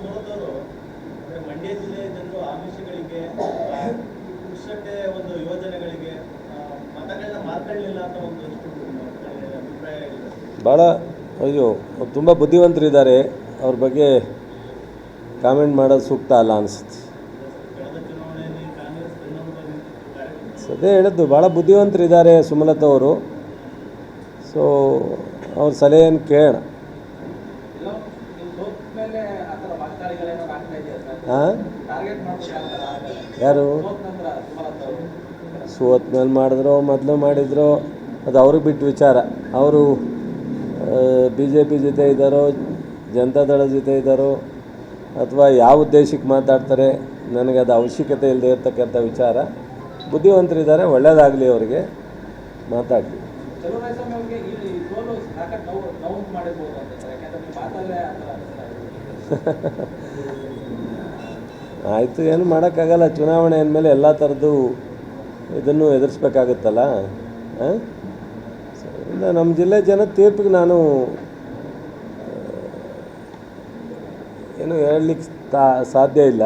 ಸುಮಲತವರು ಮಂಡ್ಯ ಜಿಲ್ಲೆಯ ಜನರು ಆಮಿಷಗಳಿಗೆ ಪುರುಷಕ್ಕೆ ಒಂದು ಯೋಜನೆಗಳಿಗೆ ಮತಗಳನ್ನ ಮಾತಾಡಲಿಲ್ಲ ಅಂತ ಒಂದಷ್ಟು ಅಭಿಪ್ರಾಯ ಇದೆ. ಭಾಳ ಅಯ್ಯೋ ತುಂಬ ಬುದ್ಧಿವಂತರಿದ್ದಾರೆ, ಅವ್ರ ಬಗ್ಗೆ ಕಾಮೆಂಟ್ ಮಾಡೋದು ಸೂಕ್ತ ಅಲ್ಲ ಅನಿಸುತ್ತೆ. ಕಳೆದ ಚುನಾವಣೆಯಲ್ಲಿ ಕಾಂಗ್ರೆಸ್ ಅದೇ ಹೇಳಿದ್ದು, ಭಾಳ ಬುದ್ಧಿವಂತರಿದ್ದಾರೆ ಸುಮಲತವರು. ಸೊ ಅವ್ರ ಸಲಹೆಯನ್ನು ಕೇಳೋಣ. ಹಾಂ, ಯಾರು ಸೋತ್ ಮೇಲೆ ಮಾಡಿದ್ರೋ ಮೊದಲು ಮಾಡಿದ್ರೋ ಅದು ಅವ್ರಿಗೆ ಬಿಟ್ಟು ವಿಚಾರ. ಅವರು BJP ಜೊತೆ ಇದ್ದಾರೋ ಜನತಾದಳ ಜೊತೆ ಇದ್ದಾರೋ ಅಥವಾ ಯಾವ ಉದ್ದೇಶಕ್ಕೆ ಮಾತಾಡ್ತಾರೆ ನನಗೆ ಅದು ಅವಶ್ಯಕತೆ ಇಲ್ಲದೆ ಇರ್ತಕ್ಕಂಥ ವಿಚಾರ. ಬುದ್ಧಿವಂತರಿದ್ದಾರೆ, ಒಳ್ಳೆಯದಾಗಲಿ ಅವರಿಗೆ, ಮಾತಾಡಲಿ. ಆಯಿತು, ಏನು ಮಾಡೋಕ್ಕಾಗಲ್ಲ. ಚುನಾವಣೆ ಅಂದಮೇಲೆ ಎಲ್ಲ ಥರದ್ದು ಇದನ್ನು ಎದುರಿಸ್ಬೇಕಾಗುತ್ತಲ್ಲ. ಹಾಂ, ನಮ್ಮ ಜಿಲ್ಲೆ ಜನ ತೀರ್ಪಿಗೆ ನಾನು ಏನು ಹೇಳಲಿಕ್ಕೆ ಸಾಧ್ಯ ಇಲ್ಲ.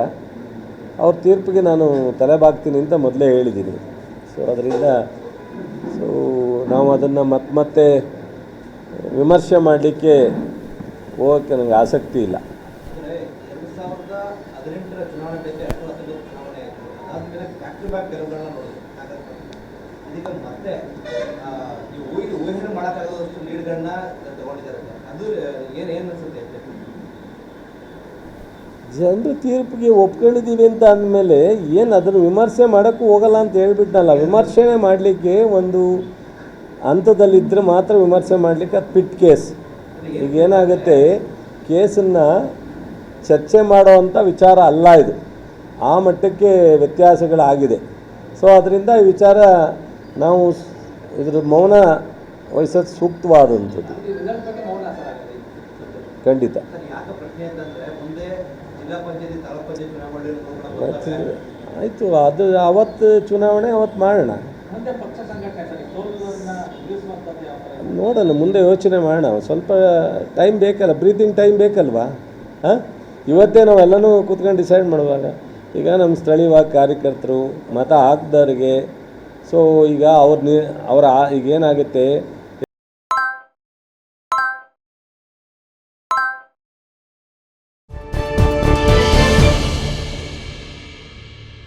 ಅವ್ರ ತೀರ್ಪಿಗೆ ನಾನು ತಲೆಬಾಗ್ತೀನಿ ಅಂತ ಮೊದಲೇ ಹೇಳಿದ್ದೀನಿ. ಸೊ ಅದರಿಂದ ನಾವು ಅದನ್ನು ಮತ್ತೆ ವಿಮರ್ಶೆ ಮಾಡಲಿಕ್ಕೆ ಹೋಗೋಕ್ಕೆ ನನಗೆ ಆಸಕ್ತಿ ಇಲ್ಲ. 2018ರ ಚುನಾವಣೆ ಬೇಕೆ, 2019 ಚುನಾವಣೆ ಅದಾದಮೇಲೆ ಬ್ಯಾಕ್ ಟು ಬ್ಯಾಕ್ ಗೆಲುವುಗಳನ್ನ ನೋಡಿದ್ವಿ. ಇದೀಗ ಮತ್ತೆ ಊಹೆ ಮಾಡೋಕ್ಕಾಗೋದಷ್ಟು ಲೀಡ್ಗಳನ್ನ ತಗೊಂಡಿದ್ದಾರೆ. ಅದು ಏನು ಅನಿಸುತ್ತೆ? ಜನರು ತೀರ್ಪಿಗೆ ಒಪ್ಕೊಂಡಿದ್ದೀವಿ ಅಂತ ಅಂದಮೇಲೆ ಏನು ಅದನ್ನು ವಿಮರ್ಶೆ ಮಾಡೋಕ್ಕೂ ಹೋಗಲ್ಲ ಅಂತ ಹೇಳ್ಬಿಟ್ನಲ್ಲ. ವಿಮರ್ಶೆನೇ ಮಾಡಲಿಕ್ಕೆ ಒಂದು ಹಂತದಲ್ಲಿದ್ದರೆ ಮಾತ್ರ ವಿಮರ್ಶೆ ಮಾಡಲಿಕ್ಕೆ ಅದು ಪಿಟ್ ಕೇಸ್. ಈಗ ಏನಾಗುತ್ತೆ, ಕೇಸನ್ನು ಚರ್ಚೆ ಮಾಡೋವಂಥ ವಿಚಾರ ಅಲ್ಲ ಇದು. ಆ ಮಟ್ಟಕ್ಕೆ ವ್ಯತ್ಯಾಸಗಳಾಗಿದೆ. ಸೊ ಅದರಿಂದ ಈ ವಿಚಾರ ನಾವು ಇದ್ರ ಮೌನ ವಹಿಸೋದು ಸೂಕ್ತವಾದಂಥದ್ದು. ಖಂಡಿತ. ಆಯಿತು, ಅದು ಅವತ್ತು ಚುನಾವಣೆ ಅವತ್ತು ಮಾಡೋಣ, ನೋಡೋಣ, ಮುಂದೆ ಯೋಚನೆ ಮಾಡೋಣ. ಸ್ವಲ್ಪ ಟೈಮ್ ಬೇಕಲ್ಲ, ಬ್ರೀತಿಂಗ್ ಟೈಮ್ ಬೇಕಲ್ವಾ? ಹಾಂ, ಇವತ್ತೇ ನಾವೆಲ್ಲನೂ ಕೂತ್ಕೊಂಡು ಡಿಸೈಡ್ ಮಾಡುವಾಗ ಈಗ ನಮ್ಮ ಸ್ಥಳೀಯವಾಗಿ ಕಾರ್ಯಕರ್ತರು ಮತ ಹಾಕಿದವ್ರಿಗೆ, ಸೊ ಈಗ ಈಗೇನಾಗುತ್ತೆ,